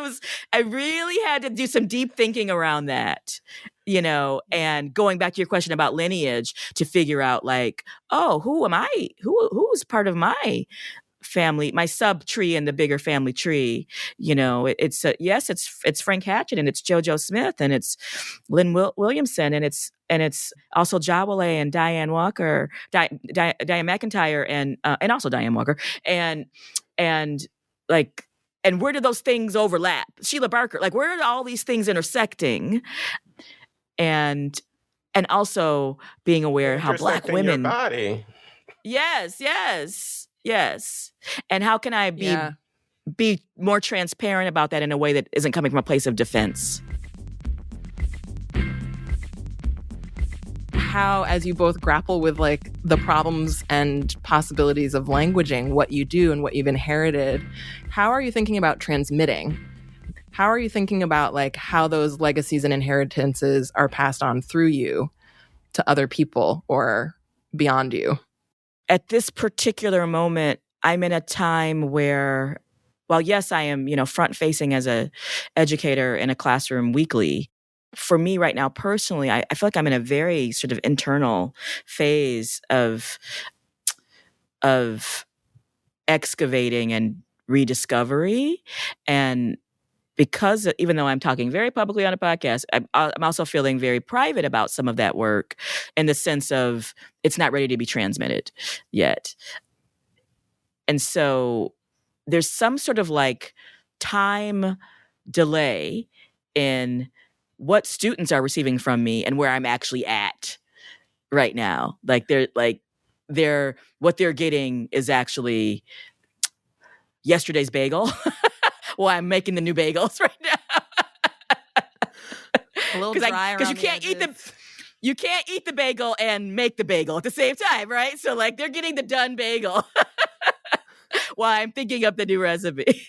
I really had to do some deep thinking around that, and going back to your question about lineage to figure out like, oh, who am I? Who's part of my my sub tree in the bigger family tree. It's Frank Hatchett, and it's JoJo Smith, and it's Lynn Williamson, and it's also Jawole and Diane Walker, Diane McIntyre, and also Diane Walker, and like, and where do those things overlap? Sheila Barker, like, where are all these things intersecting? And also being aware how Black women, your body. Yes. And how can I be more transparent about that in a way that isn't coming from a place of defense? How, as you both grapple with like the problems and possibilities of languaging what you do and what you've inherited, how are you thinking about transmitting? How are you thinking about like how those legacies and inheritances are passed on through you to other people or beyond you? At this particular moment, I'm in a time where, while yes, I am, front facing as a educator in a classroom weekly. For me right now, personally, I feel like I'm in a very sort of internal phase of excavating and rediscovery. And because even though I'm talking very publicly on a podcast, I'm also feeling very private about some of that work, in the sense of it's not ready to be transmitted yet. And so there's some sort of like time delay in what students are receiving from me and where I'm actually at right now. Like what they're getting is actually yesterday's bagel. Well, I'm making the new bagels right now. A little dry because you can't eat the bagel and make the bagel at the same time, right? So like they're getting the done bagel while I'm thinking up the new recipe.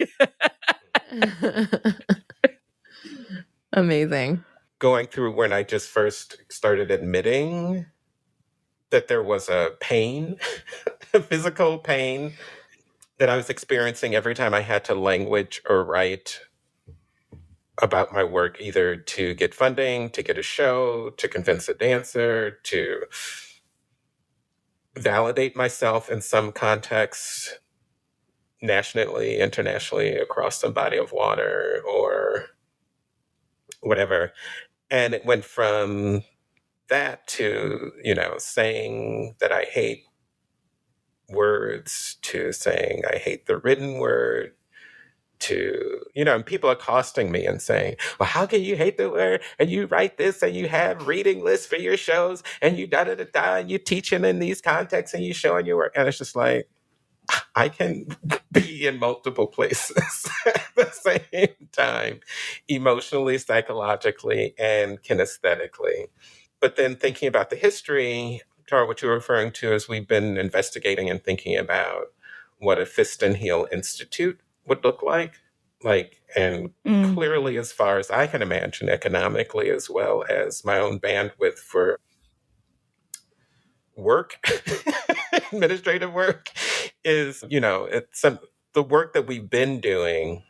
Amazing. Going through when I just first started admitting that there was a pain, a physical pain that I was experiencing every time I had to language or write about my work, either to get funding, to get a show, to convince a dancer, to validate myself in some context, nationally, internationally, across some body of water or whatever. And it went from that to, saying that I hate words, to saying I hate the written word, to, and people accosting me and saying, well, how can you hate the word? And you write this and you have reading lists for your shows and you da-da-da-da and you teaching in these contexts and you showing your work. And it's just like, I can be in multiple places at the same time, emotionally, psychologically, and kinesthetically. But then thinking about the history, Tara, what you're referring to is we've been investigating and thinking about what a Fist and Heel Institute would look like. And clearly, as far as I can imagine, economically, as well as my own bandwidth for work, administrative work, is, it's the work that we've been doing,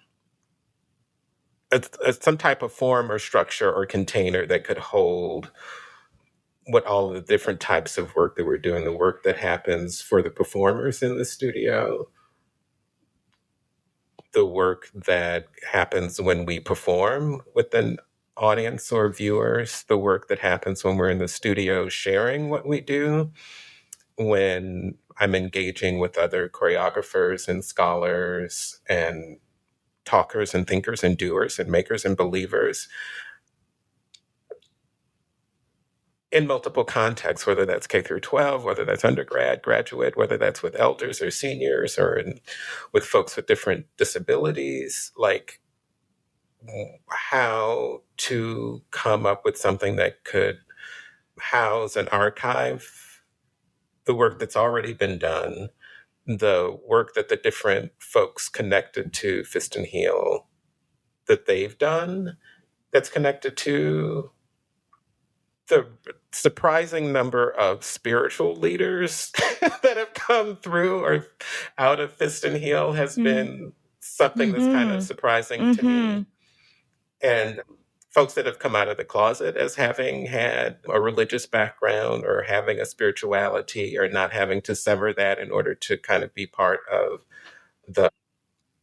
it's some type of form or structure or container that could hold what all of the different types of work that we're doing, the work that happens for the performers in the studio, the work that happens when we perform with an audience or viewers, the work that happens when we're in the studio sharing what we do, when I'm engaging with other choreographers and scholars and talkers and thinkers and doers and makers and believers in multiple contexts, whether that's K through 12, whether that's undergrad, graduate, whether that's with elders or seniors or with folks with different disabilities, like how to come up with something that could house and archive the work that's already been done, the work that the different folks connected to Fist and Heel that they've done, that's connected to the surprising number of spiritual leaders that have come through or out of Fist and Heel has been something that's kind of surprising to me. And folks that have come out of the closet as having had a religious background or having a spirituality or not having to sever that in order to kind of be part of the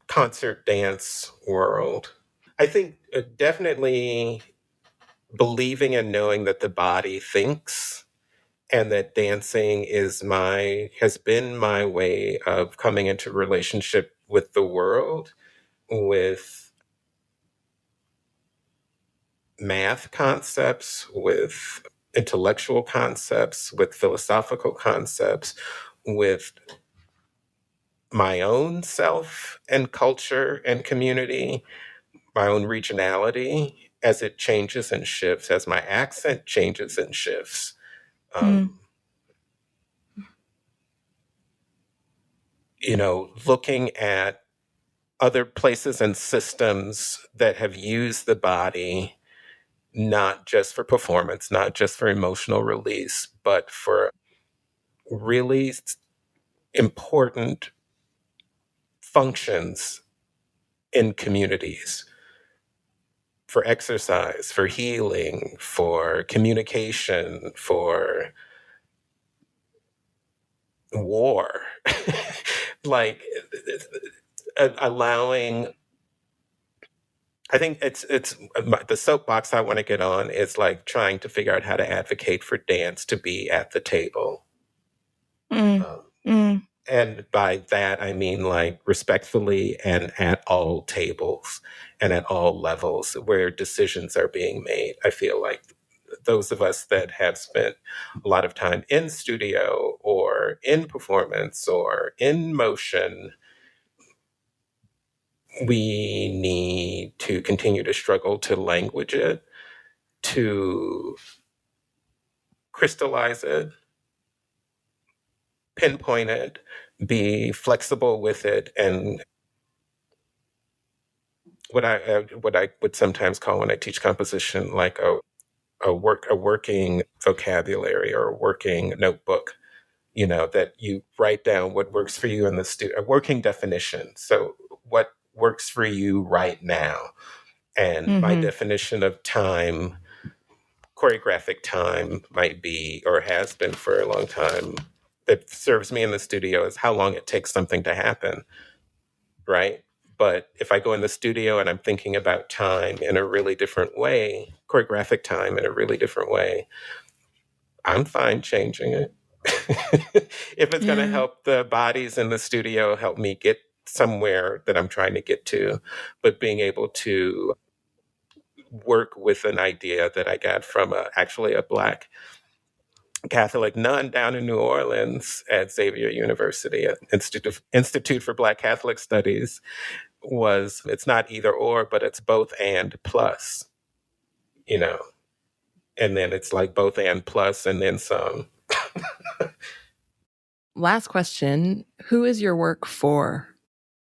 concert dance world. I think definitely believing and knowing that the body thinks, and that dancing has been my way of coming into relationship with the world, with math concepts, with intellectual concepts, with philosophical concepts, with my own self and culture and community, my own regionality as it changes and shifts, as my accent changes and shifts. Looking at other places and systems that have used the body not just for performance, not just for emotional release, but for really important functions in communities, for exercise, for healing, for communication, for war. Like allowing, I think it's the soapbox I want to get on is like trying to figure out how to advocate for dance to be at the table. And by that, I mean like respectfully and at all tables and at all levels where decisions are being made. I feel like those of us that have spent a lot of time in studio or in performance or in motion, we need to continue to struggle to language it, to crystallize it, pinpoint it, be flexible with it, and what I would sometimes call when I teach composition like a working vocabulary or a working notebook. That you write down what works for you in the studio, a working definition. So what works for you right now, and my definition of time, choreographic time, might be, or has been for a long time, that serves me in the studio is how long it takes something to happen, right? But if I go in the studio and I'm thinking about time in a really different way, choreographic time in a really different way, I'm fine changing it. If it's going to help the bodies in the studio help me get somewhere that I'm trying to get to, but being able to work with an idea that I got from actually a Black Catholic nun down in New Orleans at Xavier University, at Institute for Black Catholic Studies, was it's not either or, but it's both and plus, and then it's like both and plus and then some. Last question. Who is your work for?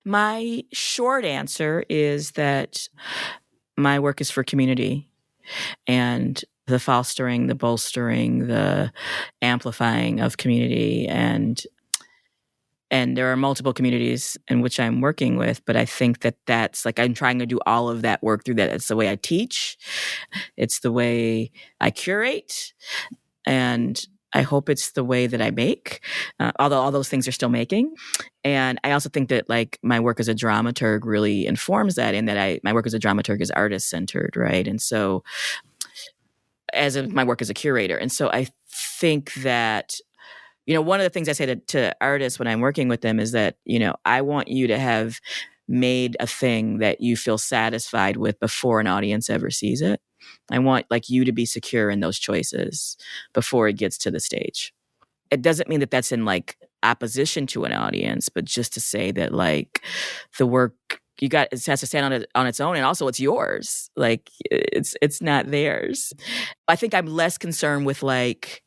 My short answer is that my work is for community, and the fostering, the bolstering, the amplifying of community. And there are multiple communities in which I'm working with, but I think that that's like, I'm trying to do all of that work through that. It's the way I teach. It's the way I curate. And I hope it's the way that I make, although all those things are still making. And I also think that like my work as a dramaturg really informs that, in that my work as a dramaturg is artist-centered, right? And so my work as a curator. And so I think that, one of the things I say to artists when I'm working with them is that, I want you to have made a thing that you feel satisfied with before an audience ever sees it. I want like you to be secure in those choices before it gets to the stage. It doesn't mean that that's in like opposition to an audience, but just to say that like the work it has to stand on its own, and also it's yours. Like it's not theirs. I think I'm less concerned with like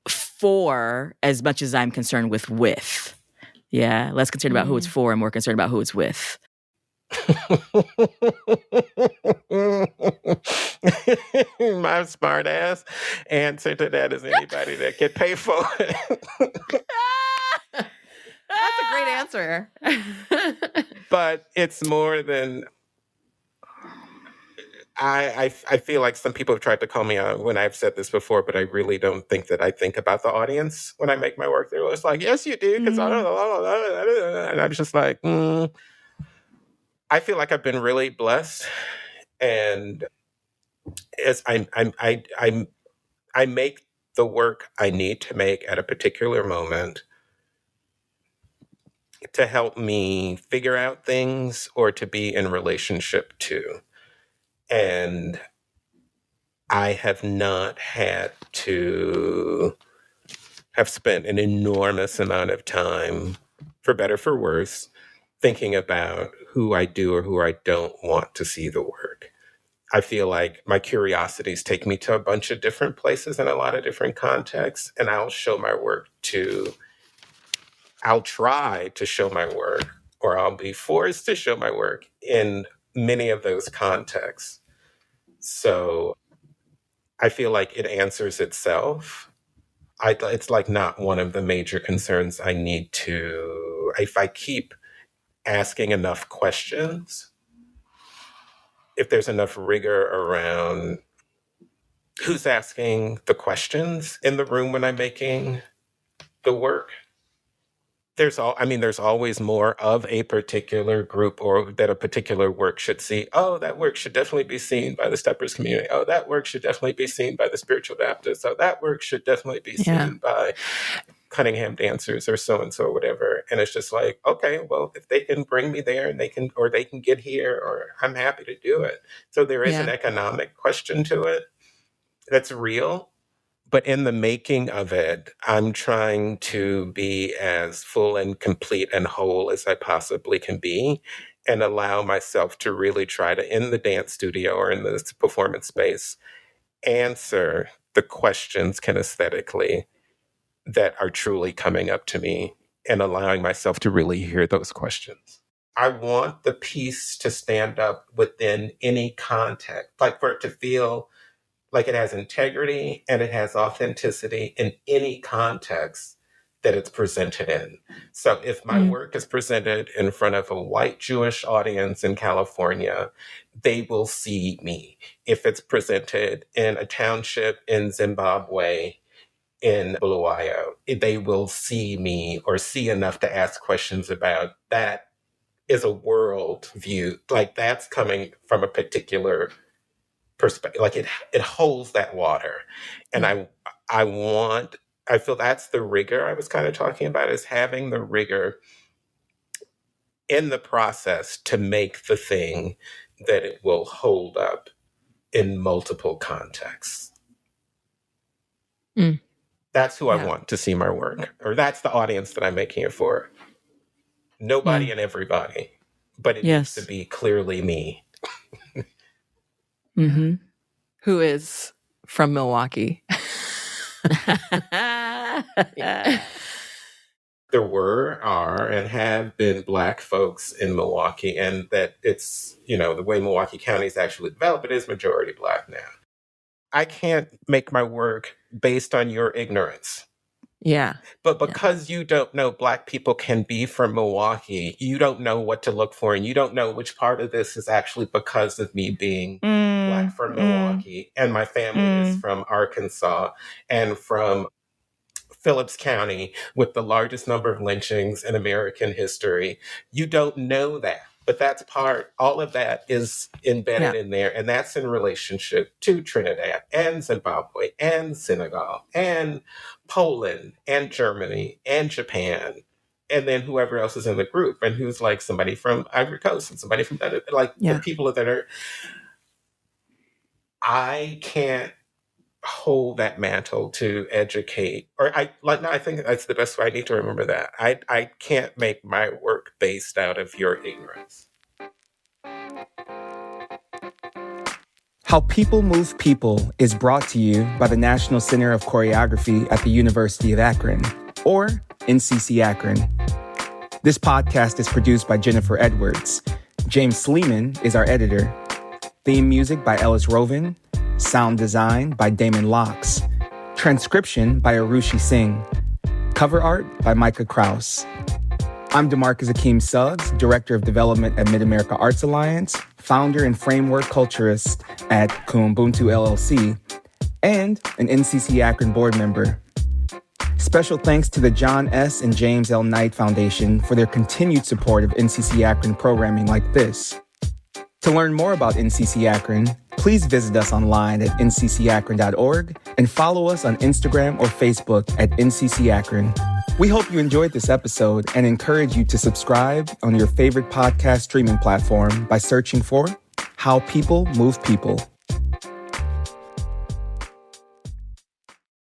for as much as I'm concerned with. Yeah, less concerned about who it's for and more concerned about who it's with. My smart ass answer to that is anybody that can pay for it. That's a great answer. But it's more than, I feel like some people have tried to call me out when I've said this before, but I really don't think that I think about the audience when I make my work. They're just like, yes, you do, because and I'm just like, I feel like I've been really blessed, and as I make the work I need to make at a particular moment to help me figure out things or to be in relationship to. And I have not had to have spent an enormous amount of time, for better, for worse, thinking about who I do or who I don't want to see the work. I feel like my curiosities take me to a bunch of different places in a lot of different contexts, and I'll try to show my work, or I'll be forced to show my work in many of those contexts. So I feel like it answers itself. It's like not one of the major concerns I need to, if I keep asking enough questions, if there's enough rigor around who's asking the questions in the room when I'm making the work, there's always more of a particular group or that a particular work should see. Oh, that work should definitely be seen by the Steppers community. Oh, that work should definitely be seen by the Spiritual Baptists. Oh, that work should definitely be seen by Cunningham dancers or so-and-so or whatever. And it's just like, okay, well, if they can bring me there and they can get here, or I'm happy to do it. So there is an economic question to it that's real. But in the making of it, I'm trying to be as full and complete and whole as I possibly can be, and allow myself to really try to, in the dance studio or in this performance space, answer the questions kinesthetically that are truly coming up to me, and allowing myself to really hear those questions. I want the piece to stand up within any context, like for it to feel like it has integrity and it has authenticity in any context that it's presented in. So if my work is presented in front of a white Jewish audience in California, they will see me. If it's presented in a township in Zimbabwe, in Bulawayo, they will see me or see enough to ask questions about. That is a world view. Like that's coming from a particular perspective, like it holds that water. And I feel that's the rigor I was kind of talking about, is having the rigor in the process to make the thing that it will hold up in multiple contexts. That's who I want to see my work, or that's the audience that I'm making it for. Nobody and everybody, but it needs to be clearly me. Who is from Milwaukee. There are, and have been Black folks in Milwaukee, and that it's, the way Milwaukee County is actually developed, it is majority Black now. I can't make my work based on your ignorance. Yeah. But because you don't know Black people can be from Milwaukee, you don't know what to look for, and you don't know which part of this is actually because of me being Black from Milwaukee, and my family is from Arkansas and from Phillips County with the largest number of lynchings in American history. You don't know that. But that's all of that is embedded in there. And that's in relationship to Trinidad and Zimbabwe and Senegal and Poland and Germany and Japan. And then whoever else is in the group, and who's like somebody from Ivory Coast and somebody from the people that are. I can't hold that mantle to educate, I think that's the best way. I need to remember that. I can't make my work based out of your ignorance. How People Move People is brought to you by the National Center of Choreography at the University of Akron, or NCC Akron. This podcast is produced by Jennifer Edwards. James Sleeman is our editor. Theme music by Ellis Rovin. Sound design by Damon Locks. Transcription by Arushi Singh. Cover art by Micah Krause. I'm DeMarcus Akeem Suggs, Director of Development at Mid-America Arts Alliance, founder and framework culturist at Kumbuntu LLC, and an NCC Akron board member. Special thanks to the John S. and James L. Knight Foundation for their continued support of NCC Akron programming like this. To learn more about NCC Akron, please visit us online at nccakron.org and follow us on Instagram or Facebook at NCC Akron. We hope you enjoyed this episode and encourage you to subscribe on your favorite podcast streaming platform by searching for How People Move People.